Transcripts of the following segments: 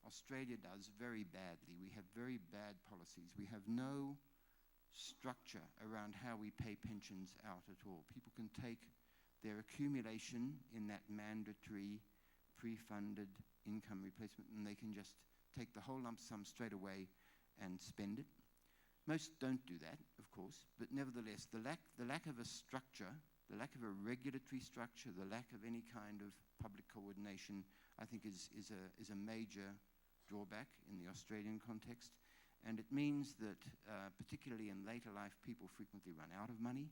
Australia does very badly. We have very bad policies. We have no structure around how we pay pensions out at all. People can take their accumulation in that mandatory pre-funded income replacement, and they can just take the whole lump sum straight away and spend it. Most don't do that, of course, but nevertheless, the lack of a structure, the lack of a regulatory structure, the lack of any kind of public coordination, I think is a major drawback in the Australian context. And it means that, particularly in later life, people frequently run out of money.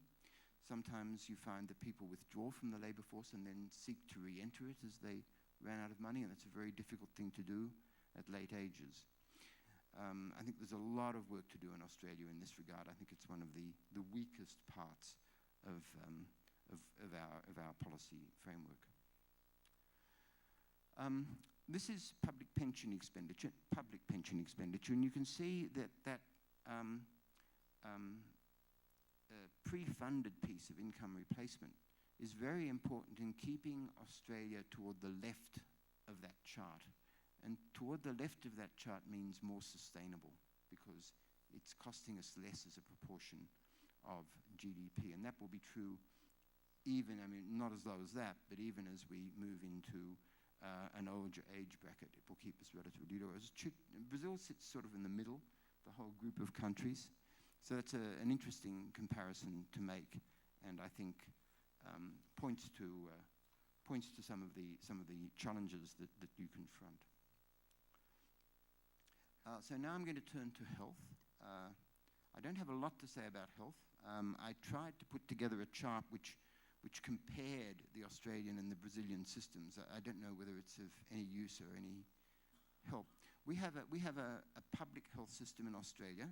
Sometimes you find that people withdraw from the labour force and then seek to re-enter it as they ran out of money, and that's a very difficult thing to do at late ages. I think there's a lot of work to do in Australia in this regard. I think it's one of the weakest parts of our policy framework. This is public pension expenditure, and you can see that pre-funded piece of income replacement is very important in keeping Australia toward the left of that chart. And toward the left of that chart means more sustainable, because it's costing us less as a proportion of GDP. And that will be true even, I mean, not as low as that, but even as we move into an older age bracket, it will keep us relatively low. Brazil sits sort of in the middle, the whole group of countries. So that's an interesting comparison to make, and I think points to some of the challenges that you confront. So now I'm going to turn to health. I don't have a lot to say about health. I tried to put together a chart which compared the Australian and the Brazilian systems. I don't know whether it's of any use or any help. We have a public health system in Australia.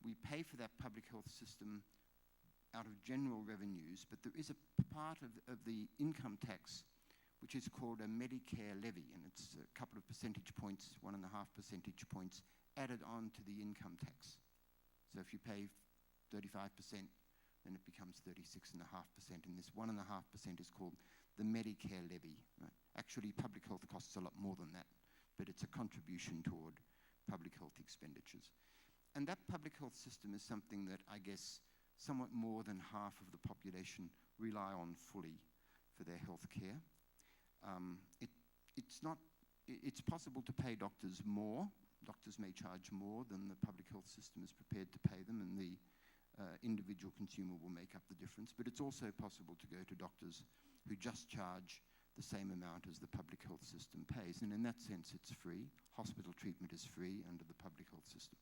We pay for that public health system out of general revenues, but there is a part of the income tax which is called a Medicare levy, and it's a couple of percentage points, 1.5 percentage points, added on to the income tax. So if you pay 35%, then it becomes 36.5%, and this 1.5% is called the Medicare levy. Right? Actually, public health costs a lot more than that, but it's a contribution toward public health expenditures. And that public health system is something that I guess somewhat more than half of the population rely on fully for their health care. It's possible to pay doctors more. Doctors may charge more than the public health system is prepared to pay them, and the individual consumer will make up the difference. But it's also possible to go to doctors who just charge the same amount as the public health system pays. And in that sense, it's free. Hospital treatment is free under the public health system.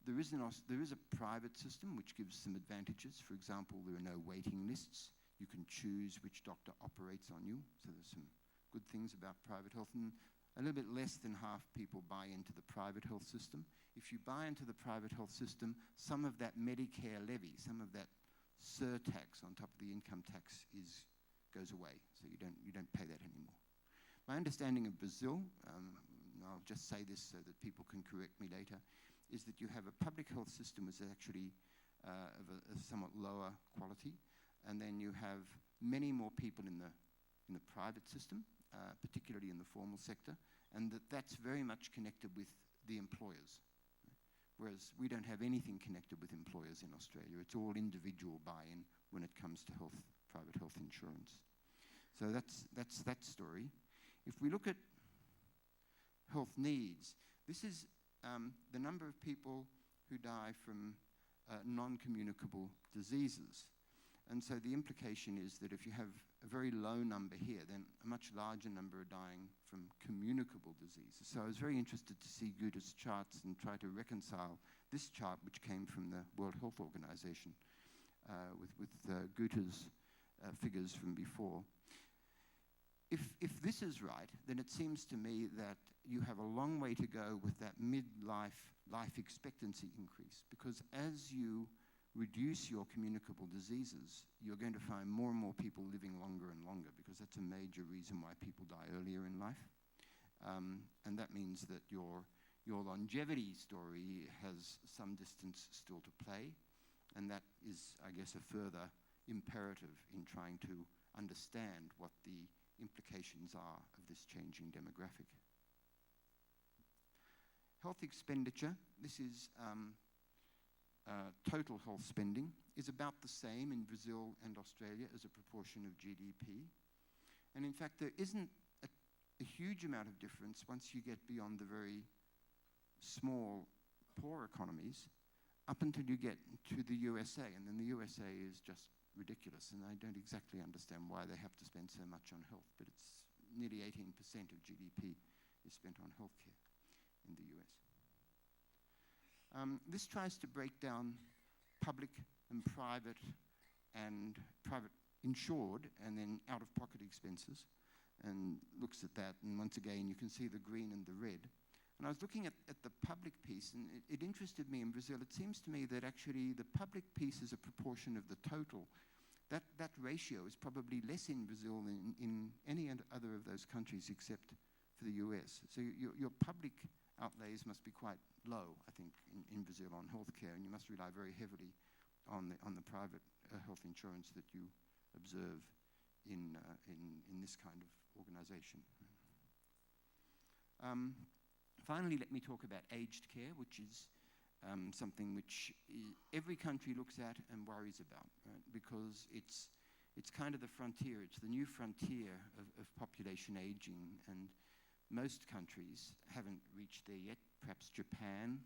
There is a private system which gives some advantages. For example, there are no waiting lists. You can choose which doctor operates on you. So there's some good things about private health. And a little bit less than half people buy into the private health system. If you buy into the private health system, some of that Medicare levy, some of that surtax on top of the income tax goes away. So you don't pay that anymore. My understanding of Brazil, I'll just say this so that people can correct me later, is that you have a public health system which is actually of a somewhat lower quality, and then you have many more people in the private system, particularly in the formal sector, and that's very much connected with the employers. Whereas we don't have anything connected with employers in Australia. It's all individual buy-in when it comes to private health insurance. So that's that story. If we look at health needs, this is the number of people who die from non-communicable diseases. And so the implication is that if you have a very low number here, then a much larger number are dying from communicable diseases. So I was very interested to see Guterres' charts and try to reconcile this chart, which came from the World Health Organization, with Guterres' figures from before. If this is right, then it seems to me that you have a long way to go with that midlife life expectancy increase, because as you reduce your communicable diseases, you're going to find more and more people living longer and longer, because that's a major reason why people die earlier in life. And that means that your longevity story has some distance still to play, and that is, I guess, a further imperative in trying to understand what the implications are of this changing demographic. Health expenditure, this is total health spending, is about the same in Brazil and Australia as a proportion of GDP. And in fact, there isn't a huge amount of difference once you get beyond the very small, poor economies, up until you get to the USA. And then the USA is just ridiculous, and I don't exactly understand why they have to spend so much on health, but it's nearly 18% of GDP is spent on healthcare in the US. This tries to break down public and private insured and then out-of-pocket expenses, and looks at that, and once again you can see the green and the red. And I was looking at the public piece, and it interested me in Brazil. It seems to me that actually the public piece is a proportion of the total. That ratio is probably less in Brazil than in any other of those countries except for the US. So your public outlays must be quite low, I think, in Brazil on healthcare, and you must rely very heavily on the private health insurance that you observe in this kind of organization. Finally, let me talk about aged care, which is something which every country looks at and worries about, right? Because it's kind of the frontier. It's the new frontier of population aging, and most countries haven't reached there yet. Perhaps Japan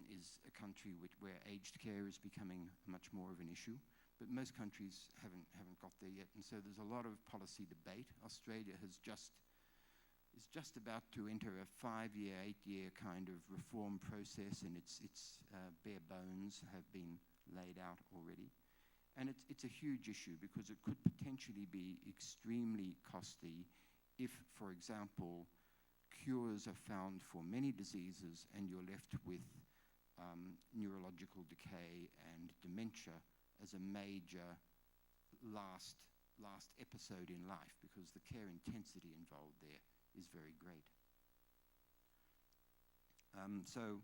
is a country where aged care is becoming much more of an issue, but most countries haven't got there yet, and so there's a lot of policy debate. Australia is just about to enter a 5-year, 8-year kind of reform process, and its bare bones have been laid out already. And it's a huge issue because it could potentially be extremely costly if, for example, cures are found for many diseases and you're left with neurological decay and dementia as a major last episode in life, because the care intensity involved there is very great. So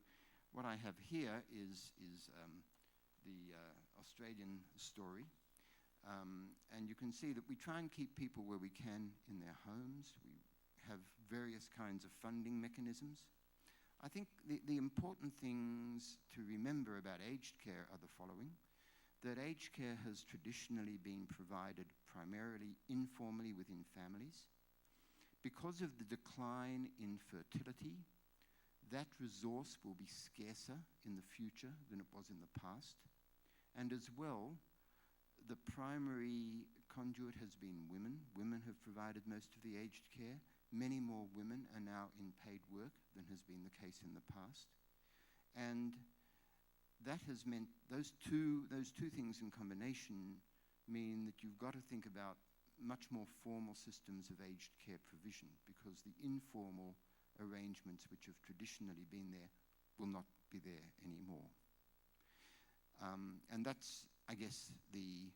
what I have here is the Australian story. And you can see that we try and keep people where we can in their homes. We have various kinds of funding mechanisms. I think the important things to remember about aged care are the following: that aged care has traditionally been provided primarily informally within families. Because of the decline in fertility, that resource will be scarcer in the future than it was in the past. And as well, the primary conduit has been women. Women have provided most of the aged care. Many more women are now in paid work than has been the case in the past. And that has meant those two things in combination mean that you've got to think about much more formal systems of aged care provision, because the informal arrangements which have traditionally been there will not be there anymore. And that's, I guess, the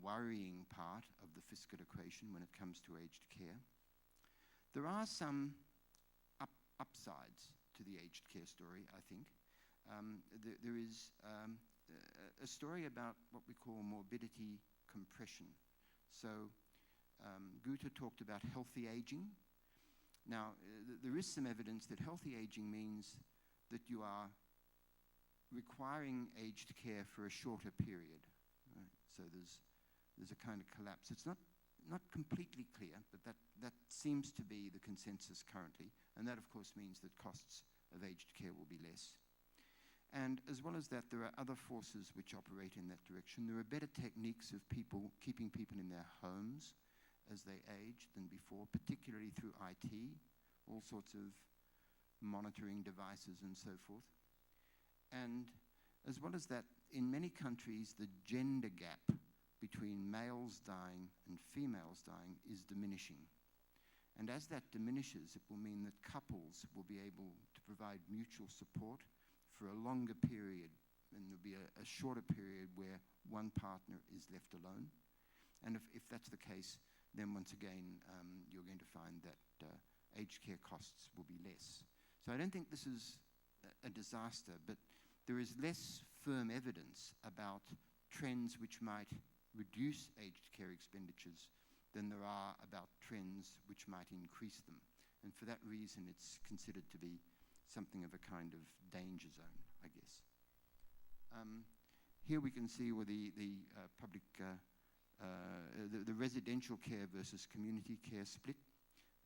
worrying part of the fiscal equation when it comes to aged care. There are some upsides to the aged care story, I think. There is a story about what we call morbidity compression. So Guter talked about healthy aging. Now, there is some evidence that healthy aging means that you are requiring aged care for a shorter period. Right? So there's a kind of collapse. It's not completely clear, but that seems to be the consensus currently. And that, of course, means that costs of aged care will be less. And as well as that, there are other forces which operate in that direction. There are better techniques of keeping people in their homes as they age than before, particularly through IT, all sorts of monitoring devices and so forth. And as well as that, in many countries, the gender gap between males dying and females dying is diminishing. And as that diminishes, it will mean that couples will be able to provide mutual support for a longer period, and there'll be a shorter period where one partner is left alone. And if that's the case, then once again, you're going to find that aged care costs will be less. So I don't think this is a disaster, but there is less firm evidence about trends which might reduce aged care expenditures than there are about trends which might increase them. And for that reason, it's considered to be something of a kind of danger zone, I guess. Here we can see where the residential care versus community care split.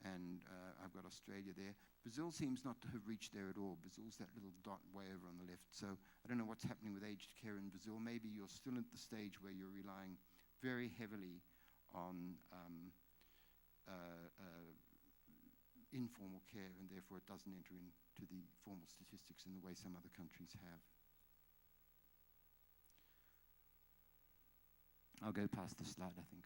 And I've got Australia there. Brazil seems not to have reached there at all. Brazil's that little dot way over on the left. So I don't know what's happening with aged care in Brazil. Maybe you're still at the stage where you're relying very heavily on informal care, and therefore it doesn't enter into the formal statistics in the way some other countries have. I'll go past the slide, I think.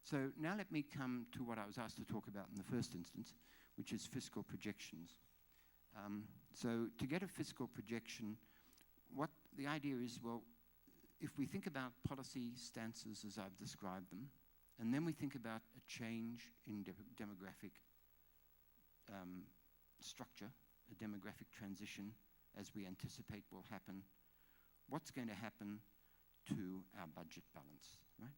So now let me come to what I was asked to talk about in the first instance, which is fiscal projections. So to get a fiscal projection, what the idea is, well, if we think about policy stances as I've described them, and then we think about a change in demographic structure, a demographic transition as we anticipate will happen, what's going to happen to our budget balance, right?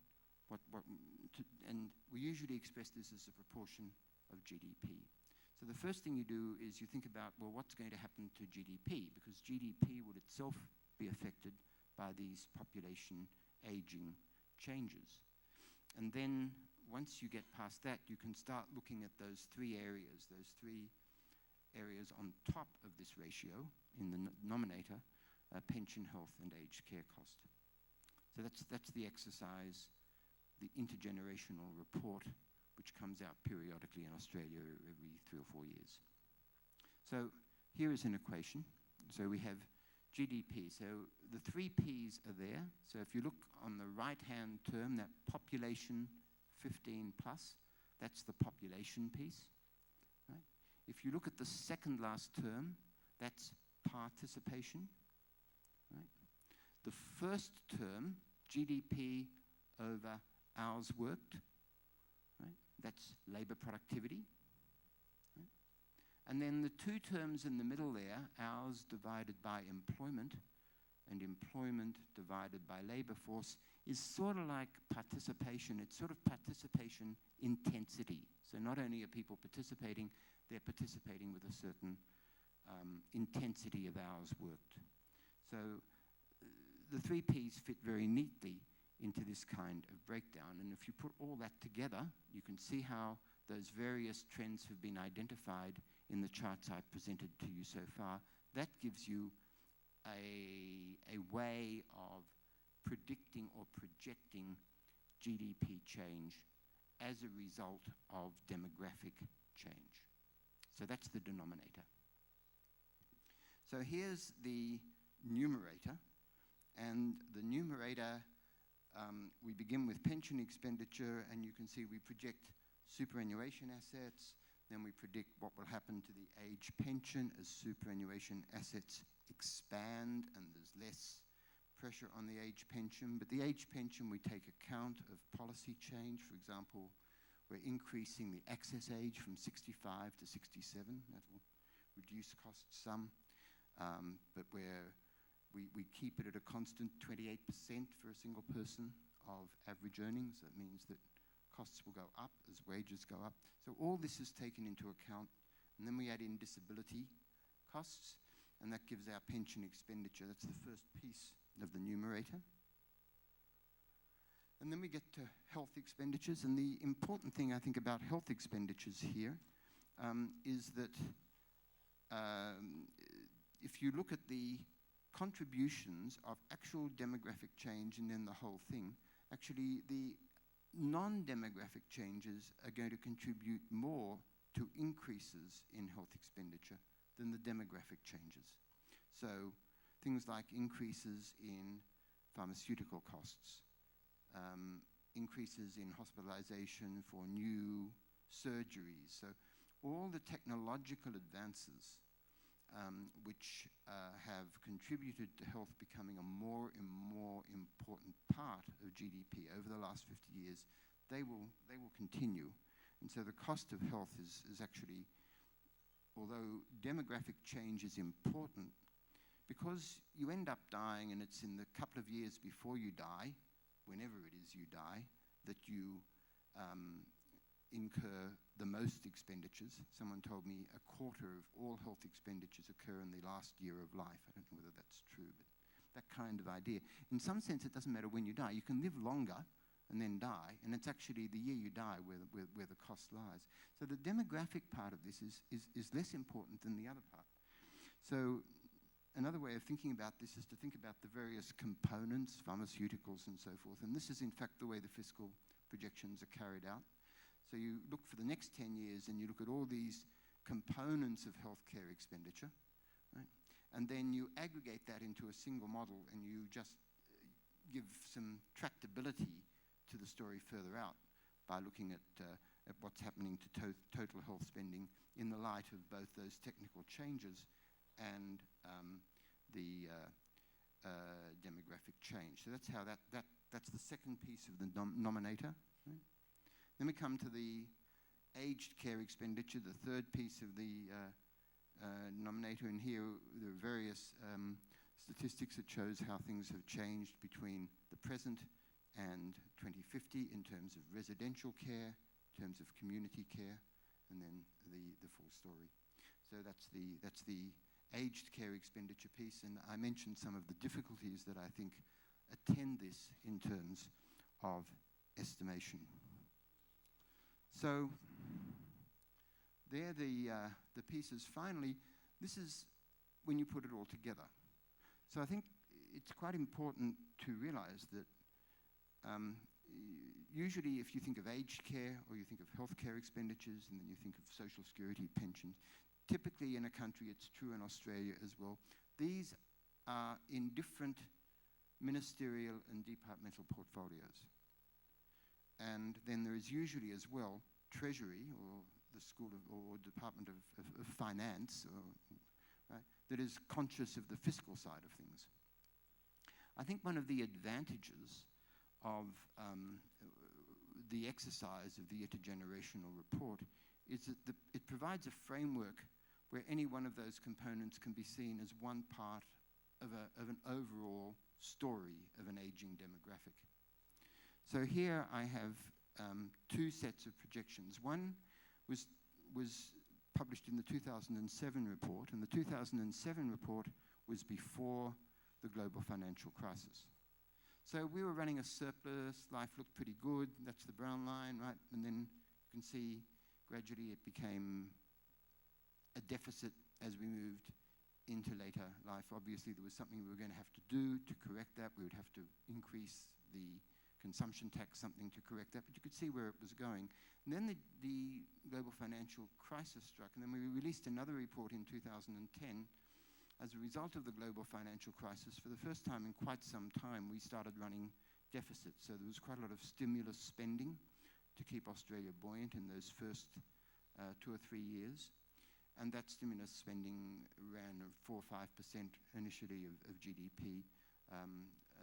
And we usually express this as a proportion of GDP. So the first thing you do is you think about, well, what's going to happen to GDP? Because GDP would itself be affected by these population aging changes. And then once you get past that, you can start looking at those three areas on top of this ratio in the denominator, pension, health, and aged care cost. So that's the exercise, the intergenerational report, which comes out periodically in Australia every 3 or 4 years. So here is an equation. So we have GDP. So the 3 Ps are there. So if you look on the right-hand term, that population 15 plus, that's the population piece. Right? If you look at the second last term, that's participation. Right? The first term, GDP over hours worked, right? That's labor productivity. Right? And then the 2 terms in the middle there, hours divided by employment and employment divided by labor force, is sort of like participation. It's sort of participation intensity. So not only are people participating, they're participating with a certain intensity of hours worked. So the 3 Ps fit very neatly into this kind of breakdown. And if you put all that together, you can see how those various trends have been identified in the charts I've presented to you so far. That gives you a way of predicting or projecting GDP change as a result of demographic change. So that's the denominator. So here's the numerator. And the numerator, we begin with pension expenditure, and you can see we project superannuation assets, then we predict what will happen to the age pension as superannuation assets expand and there's less pressure on the age pension. But the age pension, we take account of policy change. For example, we're increasing the access age from 65 to 67. That will reduce costs some, but we keep it at a constant 28% for a single person of average earnings. That means that costs will go up as wages go up. So all this is taken into account, and then we add in disability costs, and that gives our pension expenditure. That's the first piece of the numerator. And then we get to health expenditures, and the important thing I think about health expenditures here is that if you look at the contributions of actual demographic change and then the whole thing, actually the non-demographic changes are going to contribute more to increases in health expenditure than the demographic changes. So things like increases in pharmaceutical costs, increases in hospitalization for new surgeries. So all the technological advances which have contributed to health becoming a more and more important part of GDP over the last 50 years, they will continue. And so the cost of health is actually, although demographic change is important, because you end up dying and it's in the couple of years before you die, whenever it is you die, that you incur the most expenditures. Someone told me a quarter of all health expenditures occur in the last year of life. I don't know whether that's true, but that kind of idea. In some sense, it doesn't matter when you die. You can live longer and then die, and it's actually the year you die where the cost lies. So the demographic part of this is less important than the other part. So another way of thinking about this is to think about the various components, pharmaceuticals and so forth, and this is in fact the way the fiscal projections are carried out. So you look for the next 10 years and you look at all these components of healthcare expenditure, right? And then you aggregate that into a single model and you just give some tractability to the story further out by looking at what's happening to total health spending in the light of both those technical changes and the demographic change. So that's how that's the second piece of the nominator. Right? Then we come to the aged care expenditure, the third piece of the nominator, and here there are various statistics that shows how things have changed between the present and 2050 in terms of residential care, in terms of community care, and then the full story. So that's the aged care expenditure piece, and I mentioned some of the difficulties that I think attend this in terms of estimation. So they're the pieces. Finally, this is when you put it all together. So I think it's quite important to realize that usually if you think of aged care or you think of healthcare expenditures and then you think of social security, pensions, typically in a country, it's true in Australia as well, these are in different ministerial and departmental portfolios. And then there is usually as well Treasury or the School of, or Department of Finance, right, that is conscious of the fiscal side of things. I think one of the advantages of the exercise of the Intergenerational report is that it provides a framework where any one of those components can be seen as one part of an overall story of an aging demographic. So here I have two sets of projections. One was published in the 2007 report, and the 2007 report was before the global financial crisis. So we were running a surplus, life looked pretty good, that's the brown line, right? And then you can see gradually it became a deficit as we moved into later life. Obviously there was something we were going to have to do to correct that. We would have to increase the consumption tax, something to correct that, but you could see where it was going. And then the global financial crisis struck, and then we released another report in 2010. As a result of the global financial crisis, for the first time in quite some time, we started running deficits. So there was quite a lot of stimulus spending to keep Australia buoyant in those first 2 or 3 years. And that stimulus spending ran 4 or 5% initially of GDP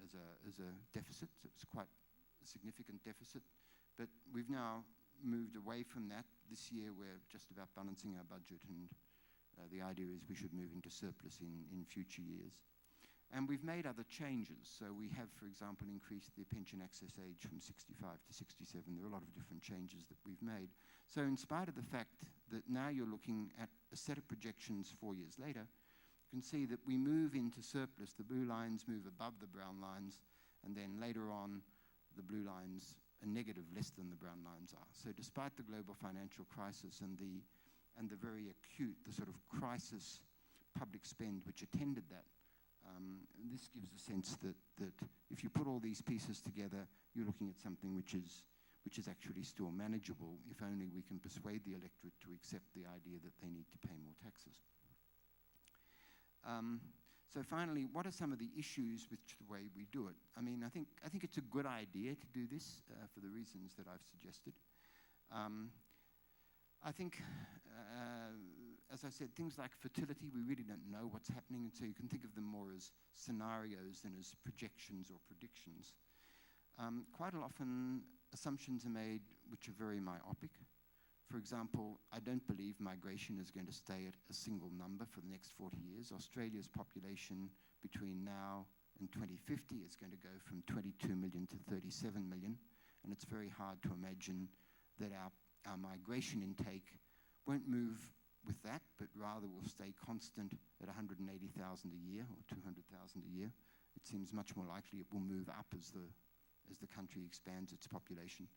as a deficit. So it was quite a significant deficit. But we've now moved away from that. This year we're just about balancing our budget, and the idea is we should move into surplus in future years. And we've made other changes. So we have, for example, increased the pension access age from 65 to 67. There are a lot of different changes that we've made. So in spite of the fact that now you're looking at a set of projections 4 years later, you can see that we move into surplus. The blue lines move above the brown lines, and then later on, the blue lines are negative, less than the brown lines are. So despite the global financial crisis and the very acute, the sort of crisis public spend which attended that, this gives a sense that if you put all these pieces together, you're looking at something which is actually still manageable, if only we can persuade the electorate to accept the idea that they need to pay more taxes. So finally, what are some of the issues with the way we do it? I mean, I think it's a good idea to do this for the reasons that I've suggested. I think, as I said, things like fertility, we really don't know what's happening, and so you can think of them more as scenarios than as projections or predictions. Quite often, assumptions are made which are very myopic. For example, I don't believe migration is going to stay at a single number for the next 40 years. Australia's population between now and 2050 is going to go from 22 million to 37 million, and it's very hard to imagine that our migration intake won't move with that, but rather will stay constant at 180,000 a year or 200,000 a year. It seems much more likely it will move up as the country expands its population.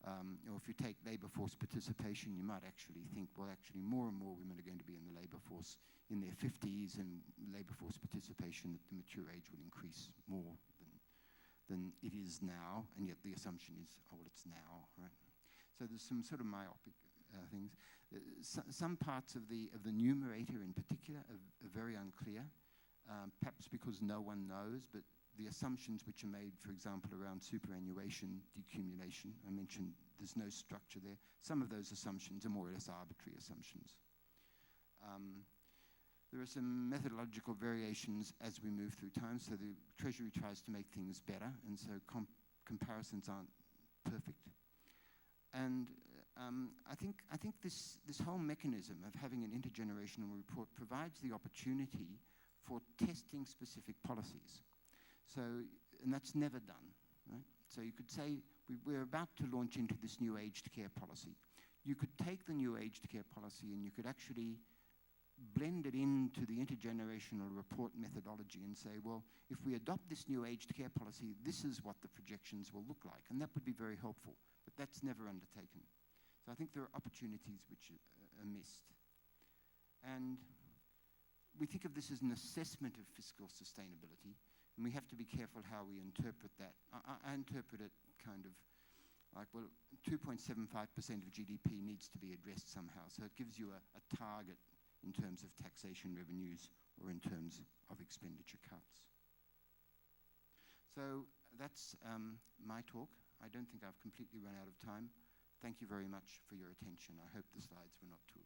Or if you take labour force participation, you might actually think, well, actually more and more women are going to be in the labour force in their 50s, and labour force participation at the mature age will increase more than it is now, and yet the assumption is, oh, well, it's now, right? So there's some sort of myopic things. Some parts of the numerator in particular are very unclear, perhaps because no one knows, but the assumptions which are made, for example, around superannuation, decumulation, I mentioned there's no structure there. Some of those assumptions are more or less arbitrary assumptions. There are some methodological variations as we move through time, so the Treasury tries to make things better, and so comparisons aren't perfect. And I think this whole mechanism of having an intergenerational report provides the opportunity for testing specific policies. So, and that's never done, right? So you could say, we're about to launch into this new aged care policy. You could take the new aged care policy and you could actually blend it into the intergenerational report methodology and say, well, if we adopt this new aged care policy, this is what the projections will look like. And that would be very helpful, but that's never undertaken. So I think there are opportunities which are missed. And we think of this as an assessment of fiscal sustainability, and we have to be careful how we interpret that. I interpret it kind of like, well, 2.75% of GDP needs to be addressed somehow. So it gives you a target in terms of taxation revenues or in terms of expenditure cuts. So that's my talk. I don't think I've completely run out of time. Thank you very much for your attention. I hope the slides were not too